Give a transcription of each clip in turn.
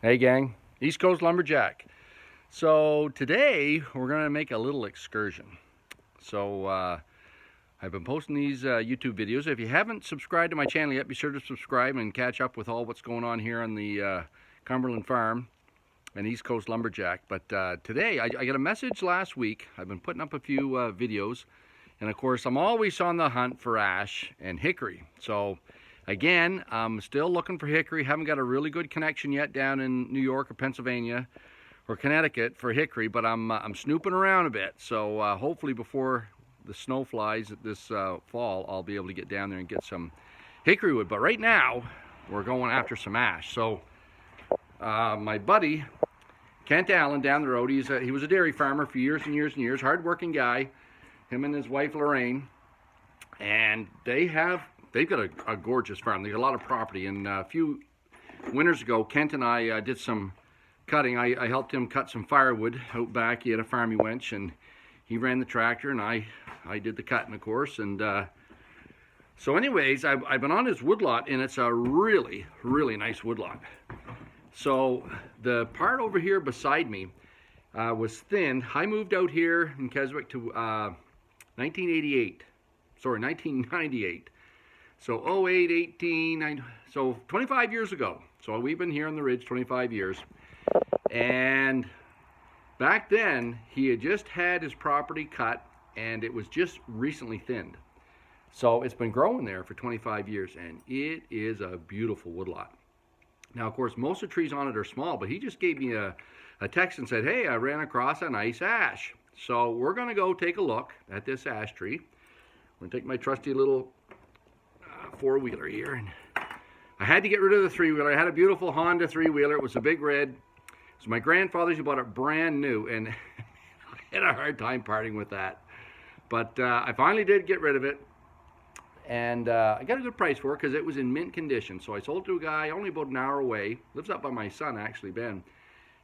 Hey gang, East Coast Lumberjack. So today we're going to make a little excursion. So I've been posting these YouTube videos. If you haven't subscribed to my channel yet, be sure to subscribe and catch up with all what's going on here on the Cumberland Farm and East Coast Lumberjack. But today I got a message last week. I've been putting up a few videos, and of course I'm always on the hunt for ash and hickory. So again, I'm still looking for hickory. Haven't got a really good connection yet down in New York or Pennsylvania or Connecticut for hickory, but I'm snooping around a bit. So hopefully before the snow flies this fall, I'll be able to get down there and get some hickory wood. But right now, we're going after some ash. So my buddy, Kent Allen, down the road, he was a dairy farmer for years and years and years, hard-working guy, him and his wife Lorraine, and they've got a gorgeous farm. They got a lot of property, and a few winters ago, Kent and I did some cutting. I helped him cut some firewood out back. He had a farmy wench, and he ran the tractor, and I did the cutting, of course. And so anyways, I've been on his woodlot, and it's a really, really nice woodlot. So the part over here beside me was thinned. I moved out here in Keswick to 1998. Sorry, 1998. So 08, 18, so 25 years ago. So we've been here on the ridge 25 years. And back then, he had just had his property cut, and it was just recently thinned. So it's been growing there for 25 years, and it is a beautiful woodlot. Now, of course, most of the trees on it are small, but he just gave me a text and said, hey, I ran across a nice ash. So we're going to go take a look at this ash tree. I'm going to take my trusty little four-wheeler here, and I had to get rid of the three-wheeler. I had a beautiful Honda three-wheeler. It was a big red. It was my grandfather's. He bought it brand new, and I had a hard time parting with that. But I finally did get rid of it, and I got a good price for it because it was in mint condition. So I sold it to a guy only about an hour away. Lives up by my son, actually, Ben.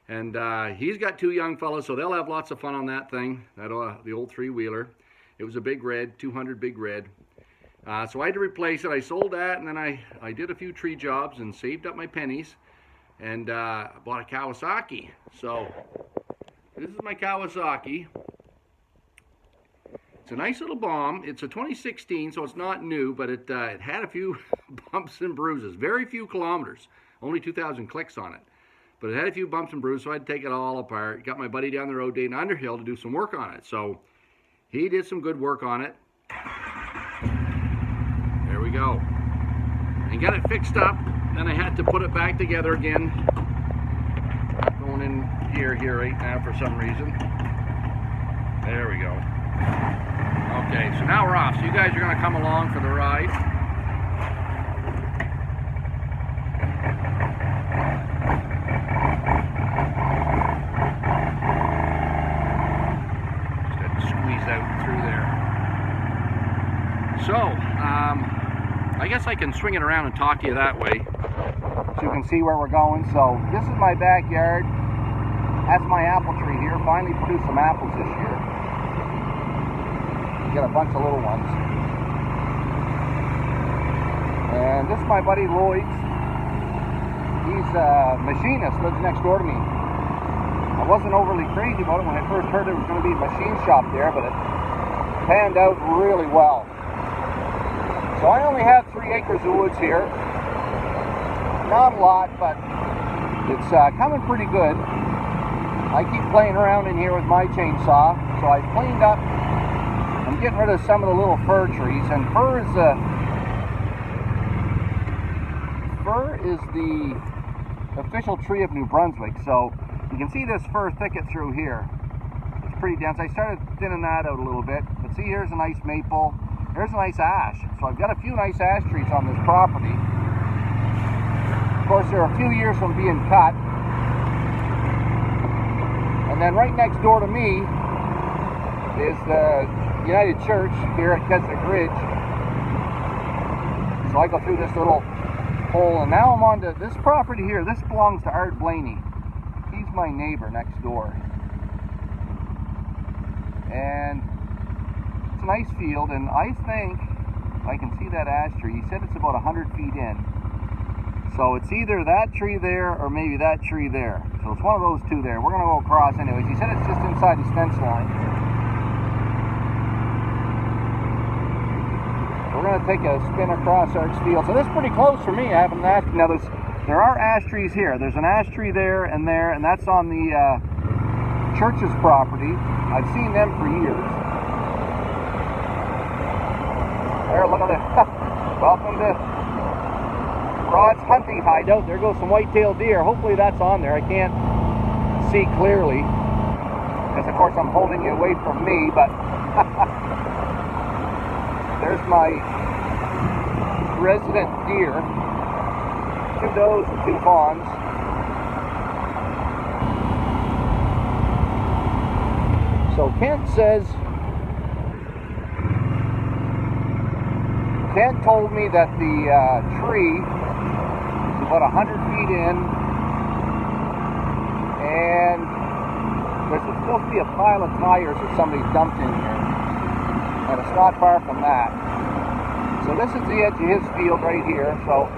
And he's got two young fellows, so they'll have lots of fun on that thing, the old three-wheeler. It was a big red, 200 big red. So I had to replace it. I sold that, and then I did a few tree jobs and saved up my pennies, and bought a Kawasaki. So this is my Kawasaki. It's a nice little bomb. It's a 2016, so it's not new, but it had a few bumps and bruises. Very few kilometers, only 2,000 clicks on it. But it had a few bumps and bruises, so I had to take it all apart. Got my buddy down the road, Dane Underhill, to do some work on it. So he did some good work on it. There we go. And got it fixed up. Then I had to put it back together again. Going in here right now for some reason. There we go. Okay, so now we're off. So you guys are going to come along for the ride. Just had to squeeze out through there. So, I guess I can swing it around and talk to you that way, so you can see where we're going. So this is my backyard. That's my apple tree here. Finally produced some apples this year. We got a bunch of little ones. And this is my buddy Lloyd's. He's a machinist, lives next door to me. I wasn't overly crazy about it when I first heard there was going to be a machine shop there, but it panned out really well. So I only have 3 acres of woods here. Not a lot, but it's coming pretty good. I keep playing around in here with my chainsaw. So I cleaned up. I'm getting rid of some of the little fir trees. And fir is the official tree of New Brunswick. So you can see this fir thicket through here. It's pretty dense. I started thinning that out a little bit. But see, here's a nice maple. There's a nice ash. So I've got a few nice ash trees on this property. Of course, they're a few years from being cut. And then right next door to me is the United Church here at Keswick Ridge. So I go through this little hole, and now I'm on to this property here. This belongs to Art Blaney. He's my neighbor next door. And it's a nice field, and I think I can see that ash tree. He said it's about 100 feet in. So it's either that tree there or maybe that tree there. So it's one of those two there. We're going to go across anyways. He said it's just inside his fence line. So we're going to take a spin across our field. So this is pretty close for me. I haven't asked. Now there are ash trees here. There's an ash tree there, and that's on the church's property. I've seen them for years. There, look at it. Welcome to Rod's hunting hideout. There goes some white-tailed deer. Hopefully that's on there. I can't see clearly because of course I'm holding you away from me, but there's my resident deer. 2 does and 2 fawns. So Kent told me that the tree is about 100 feet in, and there's supposed to be a pile of tires that somebody dumped in here, and it's not far from that. So this is the edge of his field right here. So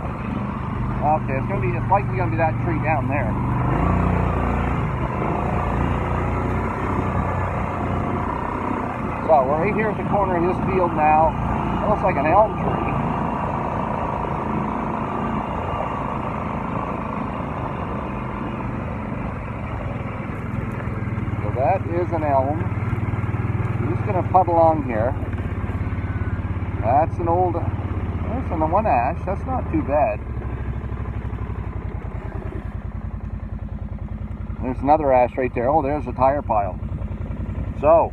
okay, it's likely gonna be that tree down there. So we're right here at the corner of his field now. It looks like an elm tree. So that is an elm. I'm just going to putt along here. That's an old, that's an one ash. That's not too bad. There's another ash right there. Oh, there's a tire pile. So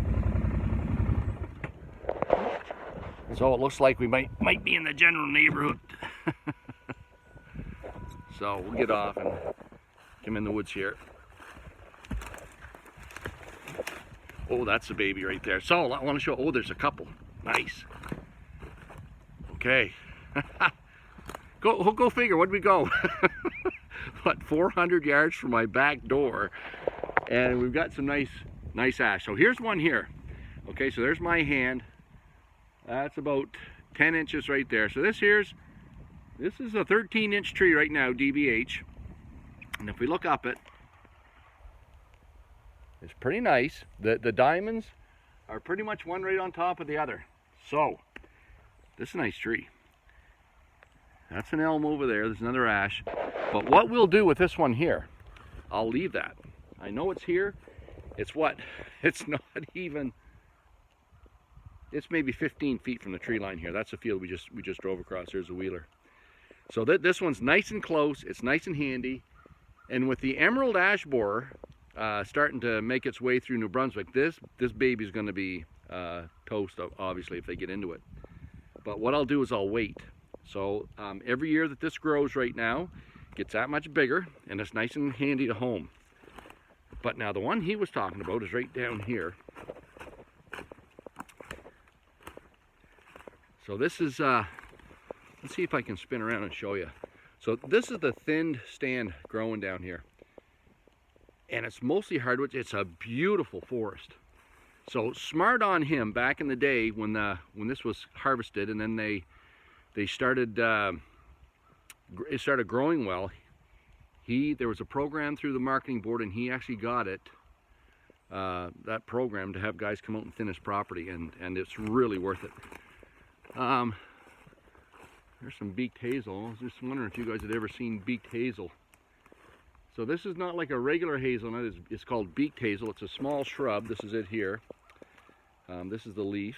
it looks like we might be in the general neighborhood. So we'll get off and come in the woods here. Oh, that's a baby right there. So I want to show, oh, there's a couple. Nice. Okay. Go figure, where'd we go? What, 400 yards from my back door. And we've got some nice ash. So here's one here. Okay, so there's my hand. That's about 10 inches right there. So this is a 13-inch tree right now, DBH. And if we look up it, it's pretty nice. The diamonds are pretty much one right on top of the other. So this is a nice tree. That's an elm over there. There's another ash. But what we'll do with this one here, I'll leave that. I know it's here. It's what? It's not even. It's maybe 15 feet from the tree line here. That's the field we just drove across. There's a wheeler. So this one's nice and close. It's nice and handy. And with the emerald ash borer starting to make its way through New Brunswick, this baby's going to be toast, obviously, if they get into it. But what I'll do is I'll wait. So every year that this grows right now, it gets that much bigger, and it's nice and handy to home. But now the one he was talking about is right down here. So this is, let's see if I can spin around and show you. So this is the thinned stand growing down here. And it's mostly hardwoods. It's a beautiful forest. So smart on him back in the day when this was harvested, and then they started, it started growing well. There was a program through the marketing board, and he actually got it, that program, to have guys come out and thin his property, and it's really worth it. There's some beaked hazel. I was just wondering if you guys had ever seen beaked hazel. So this is not like a regular hazelnut. It's called beaked hazel. It's a small shrub. This is it here. This is the leaf.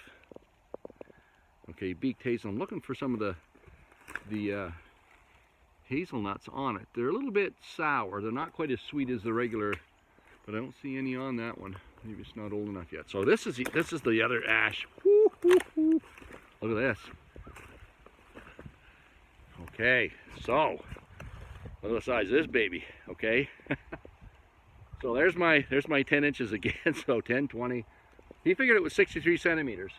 Okay, beaked hazel. I'm looking for some of the hazelnuts on it. They're a little bit sour. They're not quite as sweet as the regular, but I don't see any on that one. Maybe it's not old enough yet. So this is the other ash. Woo, woo, woo. Look at this. Okay, so look at the size of this baby. Okay. So there's my 10 inches again. So 10, 20. He figured it was 63 centimeters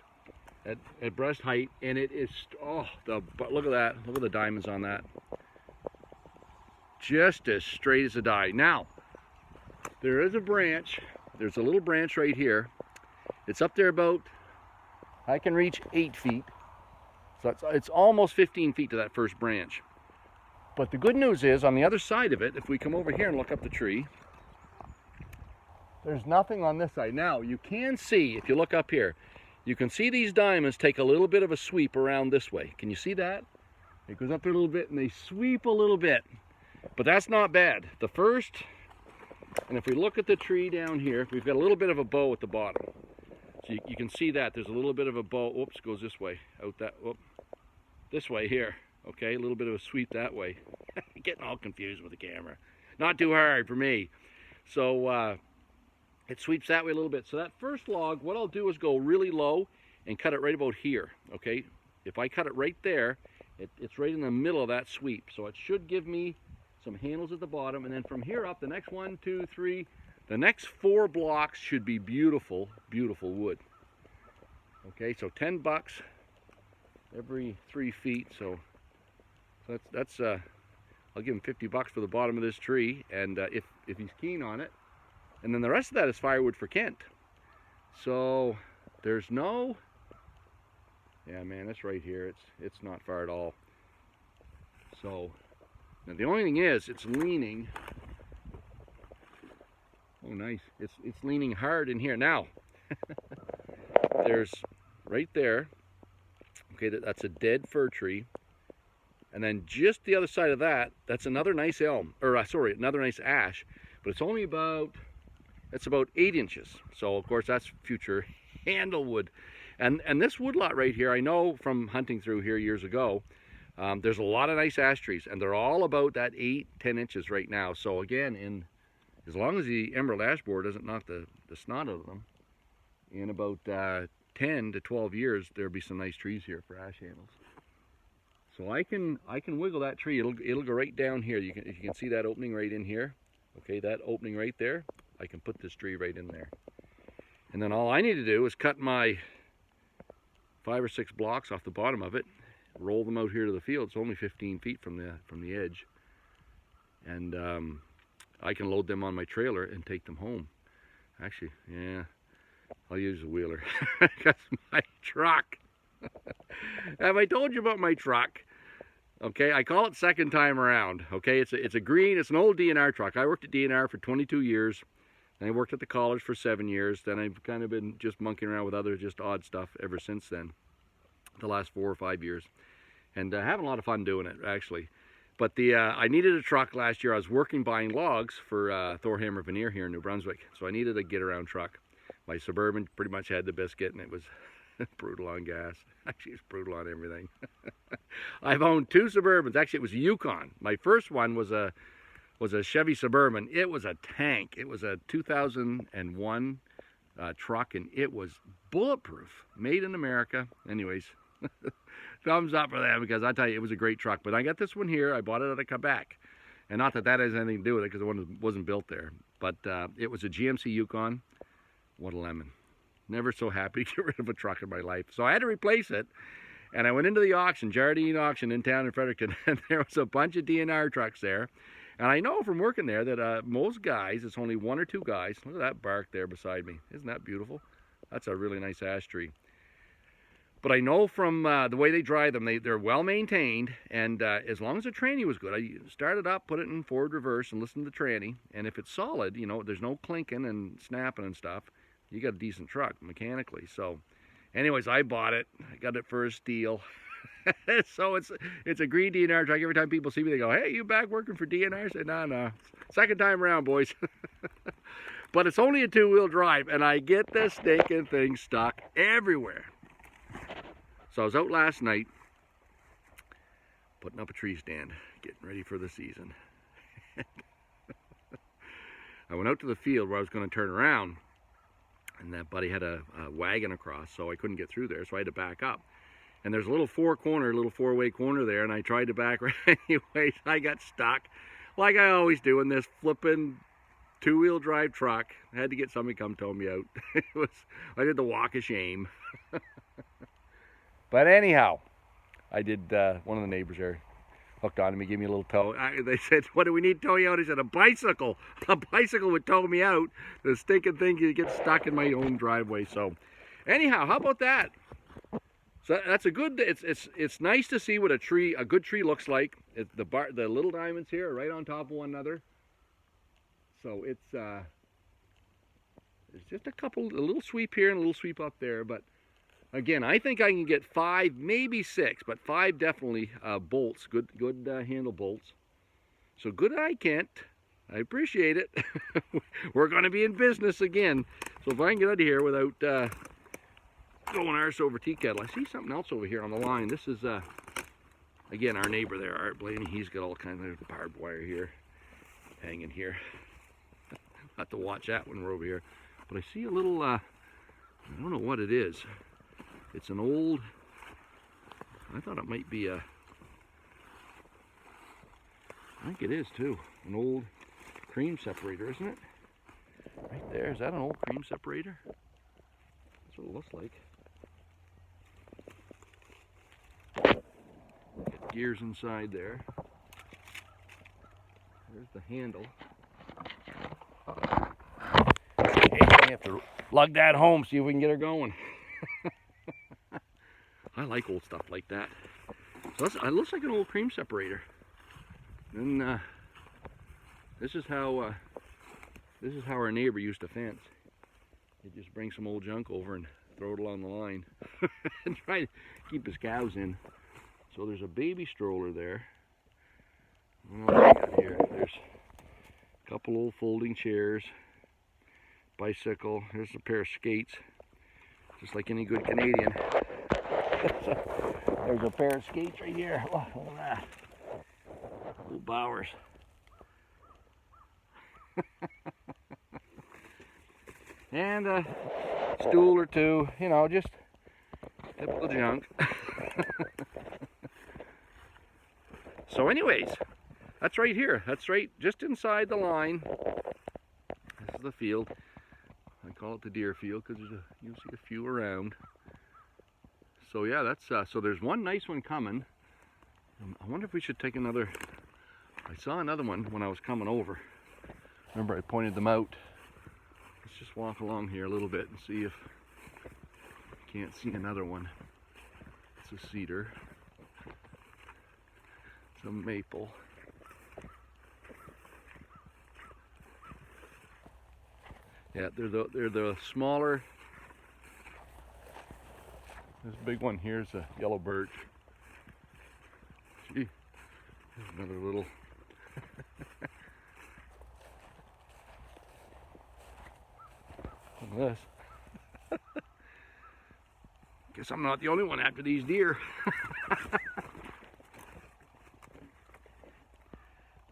at breast height, and it is, oh, look at that. Look at the diamonds on that. Just as straight as a die. Now, there is a branch. There's a little branch right here. It's up there about, I can reach 8 feet. So it's almost 15 feet to that first branch. But the good news is, on the other side of it, if we come over here and look up the tree, there's nothing on this side. Now, you can see, if you look up here, you can see these diamonds take a little bit of a sweep around this way. Can you see that? It goes up a little bit and they sweep a little bit. But that's not bad. The first, and if we look at the tree down here, we've got a little bit of a bow at the bottom. So you can see that. There's a little bit of a bow. Oops, goes this way. Out that, whoop. This way here. Okay, a little bit of a sweep that way. Getting all confused with the camera. Not too hard for me. So, it sweeps that way a little bit. So that first log, what I'll do is go really low and cut it right about here, okay? If I cut it right there, it's right in the middle of that sweep. So it should give me some handles at the bottom. And then from here up, the next 1, 2, 3, the next 4 blocks should be beautiful, beautiful wood. Okay, so $10 every 3 feet. So that's I'll give him $50 for the bottom of this tree. And if he's keen on it. And then the rest of that is firewood for Kent. So there's no, yeah man, that's right here. It's not far at all. So now the only thing is it's leaning. Oh nice. It's leaning hard in here. Now there's right there. Okay, that's a dead fir tree. And then just the other side of that, that's another nice elm, or sorry, another nice ash. But it's only about, it's about 8 inches. So of course that's future handlewood. And this woodlot right here, I know from hunting through here years ago, there's a lot of nice ash trees and they're all about that 8, 10 inches right now. So again, as long as the emerald ash borer doesn't knock the snot out of them, in about 10 to 12 years, there'll be some nice trees here for ash handles. So I can wiggle that tree. It'll go right down here. You can see that opening right in here. Okay, that opening right there. I can put this tree right in there. And then all I need to do is cut my 5 or 6 blocks off the bottom of it, roll them out here to the field. It's only 15 feet from the edge. And I can load them on my trailer and take them home. Actually, yeah, I'll use a wheeler. Because my truck. Have I told you about my truck? Okay, I call it second time around. Okay, it's a green, it's an old DNR truck. I worked at DNR for 22 years. Then I worked at the college for 7 years. Then I've kind of been just monkeying around with other just odd stuff ever since then. The last 4 or 5 years. And having a lot of fun doing it, actually. But I needed a truck last year. I was working buying logs for Thorhammer Veneer here in New Brunswick. So I needed a get-around truck. My Suburban pretty much had the biscuit, and it was brutal on gas. Actually, it's brutal on everything. I've owned 2 Suburbans. Actually, it was a Yukon. My first one was a Chevy Suburban. It was a tank. It was a 2001 truck, and it was bulletproof, made in America. Anyways, thumbs up for that, because I tell you, it was a great truck. But I got this one here. I bought it at Quebec, and not that that has anything to do with it, because the one wasn't built there. But it was a GMC Yukon. What a lemon. Never so happy to get rid of a truck in my life. So I had to replace it. And I went into the auction, Jardine auction in town in Fredericton, and there was a bunch of DNR trucks there. And I know from working there that most guys, it's only 1 or 2 guys. Look at that bark there beside me. Isn't that beautiful? That's a really nice ash tree. But I know from the way they dry them, they're well maintained. And as long as the tranny was good, I started up, put it in forward reverse, and listened to the tranny. And if it's solid, you know, there's no clinking and snapping and stuff, you got a decent truck mechanically. So anyways, I bought it. I got it for a steal. So it's a green DNR truck. Every time people see me, they go, "Hey, you back working for DNR?" I said, no. Second time around, boys. But it's only a 2-wheel drive, and I get this stinking thing stuck everywhere. So I was out last night putting up a tree stand, getting ready for the season. I went out to the field where I was going to turn around, and that buddy had a wagon across, so I couldn't get through there, so I had to back up. And there's a little four-way corner there, and I tried to back right anyways. I got stuck, like I always do in this flipping 2-wheel drive truck. I had to get somebody to come tow me out. I did the walk of shame. But anyhow, I did, one of the neighbors there hooked on me, gave me a little tow. They said, "What do we need to tow you out?" I said, "A bicycle. A bicycle would tow me out. The stinking thing, you get stuck in my own driveway." So anyhow, how about that? So that's a good, it's nice to see what a good tree looks like. The little diamonds here are right on top of one another. So it's just a little sweep here and a little sweep up there. But again, I think I can get 5, maybe 6, but 5 definitely bolts, good handle bolts. So good eye, Kent. I appreciate it. We're going to be in business again. So if I can get out of here without going arse over tea kettle. I see something else over here on the line. This is, again, our neighbor there, Art Blaney. He's got all kinds of barbed wire here, hanging here. Have to watch that when we're over here. But I see a little, I don't know what it is. It's an old, I thought it might be a, I think it is too, an old cream separator, isn't it? Right there, is that an old cream separator? That's what it looks like. Get gears inside there. There's the handle. Okay, we have to lug that home, see if we can get her going. I like old stuff like that. So it looks like an old cream separator. And this is how our neighbor used to fence. He'd just bring some old junk over and throw it along the line and try to keep his cows in. So there's a baby stroller there. What do we got here? There's a couple old folding chairs, bicycle. There's a pair of skates, just like any good Canadian. There's a pair of skates right here. Oh, look at that. Old Bowers. And a stool or two, you know, just typical junk. So anyways, that's right here. That's right just inside the line. This is the field. I call it the deer field because you'll see a few around. So yeah, that's so there's one nice one coming. I wonder if we should take another. I saw another one when I was coming over. Remember, I pointed them out. Let's just walk along here a little bit and see if I can't see another one. It's a cedar. It's a maple. Yeah, they're the smaller. This big one here is a yellow birch. Gee, there's another little. Look at this. Guess I'm not the only one after these deer.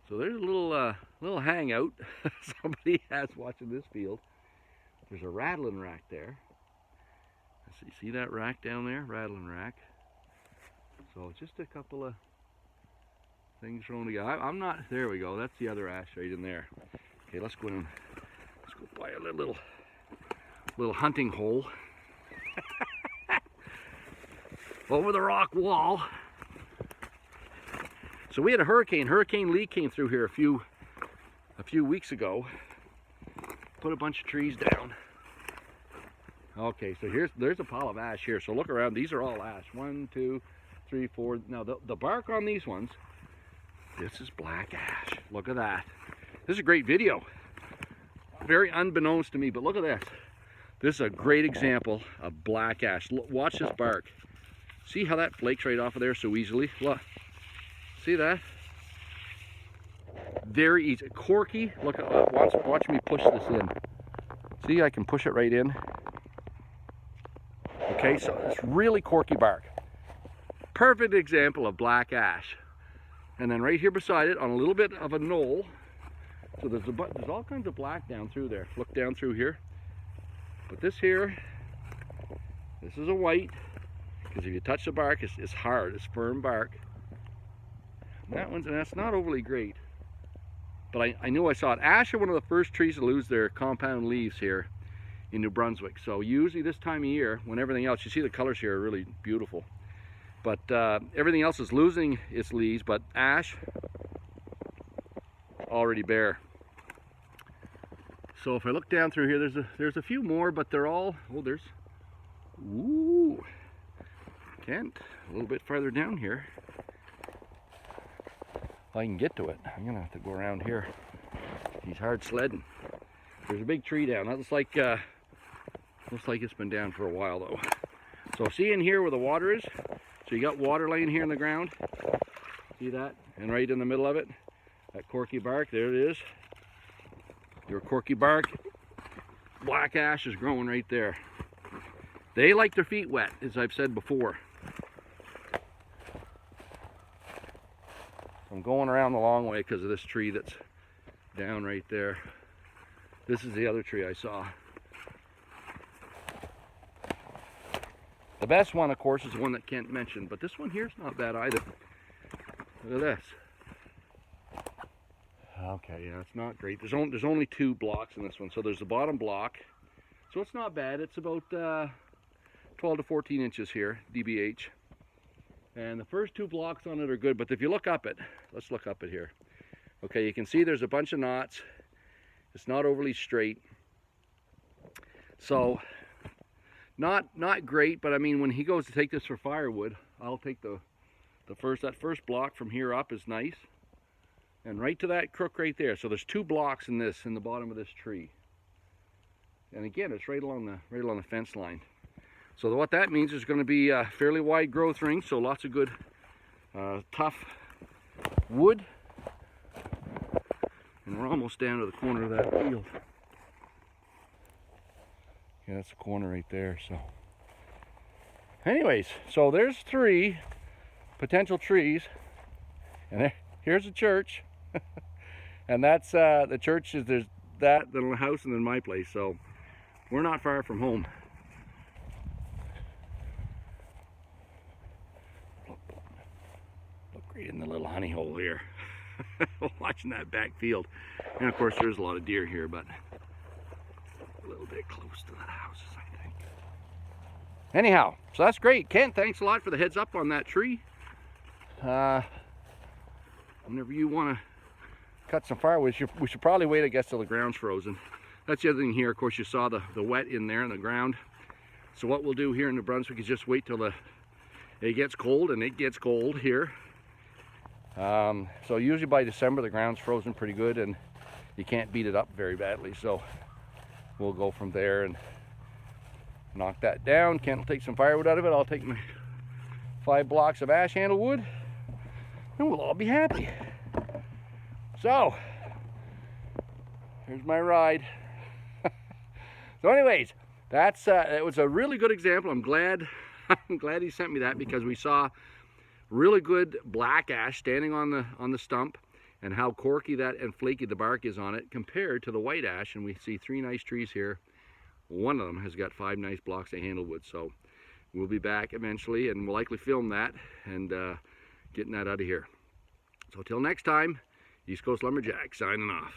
So there's a little hangout somebody has watching this field. There's a rattling rack there. See that rack down there? Rattling rack. So just a couple of things thrown together. I'm not, there we go. That's the other ash right in there. Okay, let's go in. Let's go by a little hunting hole. Over the rock wall. So we had a hurricane. Hurricane Lee came through here a few weeks ago. Put a bunch of trees down. Okay, so there's a pile of ash here. So look around. These are all ash. 1, 2, 3, 4. Now the bark on these ones. This is black ash. Look at that. This is a great video. Very unbeknownst to me, but look at this. This is a great example of black ash. Watch this bark. See how that flakes right off of there so easily? Look. See that? Very easy. Corky. Look at watch me push this in. See, I can push it right in. Okay, so it's really corky bark. Perfect example of black ash. And then right here beside it, on a little bit of a knoll, so there's all kinds of black down through there. Look down through here. But this here, this is a white, because if you touch the bark, it's hard, it's firm bark. And that's not overly great. But I knew I saw it. Ash are one of the first trees to lose their compound leaves here in New Brunswick. So usually this time of year, when everything else, you see the colors here are really beautiful. But everything else is losing its leaves, but ash already bare. So if I look down through here, there's a few more, but they're all, oh, there's, ooh, Kent, a little bit farther down here. I can get to it. I'm gonna have to go around here. He's hard sledding. There's a big tree down. That looks like it's been down for a while though. So see in here where the water is? So you got water laying here in the ground. See that? And right in the middle of it, that corky bark, there it is. Your corky bark, black ash is growing right there. They like their feet wet, as I've said before. I'm going around the long way because of this tree that's down right there. This is the other tree I saw. The best one, of course, is the one that Kent mentioned, but this one here is not bad either. Look at this. Okay, yeah, it's not great. There's only 2 blocks in this one. So there's the bottom block. So it's not bad. It's about 12 to 14 inches here, DBH. And the first 2 blocks on it are good, but if you look up it, let's look up it here. Okay, you can see there's a bunch of knots. It's not overly straight. So, not great, but I mean, when he goes to take this for firewood, I'll take that first block from here up is nice. And right to that crook right there. So there's 2 blocks in the bottom of this tree. And again, it's right along the fence line. So what that means is going to be a fairly wide growth ring, so lots of good tough wood. And we're almost down to the corner of that field. Yeah, that's the corner right there. So anyways, so there's 3 potential trees. And here's a church. And that's the church is, there's that little house and then my place. So we're not far from home. Look right in the little honey hole here. Watching that back field. And of course there's a lot of deer here, but a little bit close to the houses, I think. Anyhow, so that's great. Kent, thanks a lot for the heads up on that tree. Whenever you want to cut some firewood, we should probably wait, I guess, till the ground's frozen. That's the other thing here. Of course, you saw the wet in there in the ground. So what we'll do here in New Brunswick is just wait till it gets cold, and it gets cold here. So usually by December the ground's frozen pretty good, and you can't beat it up very badly. So we'll go from there and knock that down. Kent will take some firewood out of it. I'll take my 5 blocks of ash handle wood, and we'll all be happy. So, here's my ride. So anyways, it was a really good example. I'm glad he sent me that, because we saw really good black ash standing on the stump, and how corky that and flaky the bark is on it compared to the white ash. And we see 3 nice trees here. One of them has got 5 nice blocks of handlewood. So we'll be back eventually, and we'll likely film that and getting that out of here. So till next time, East Coast Lumberjack signing off.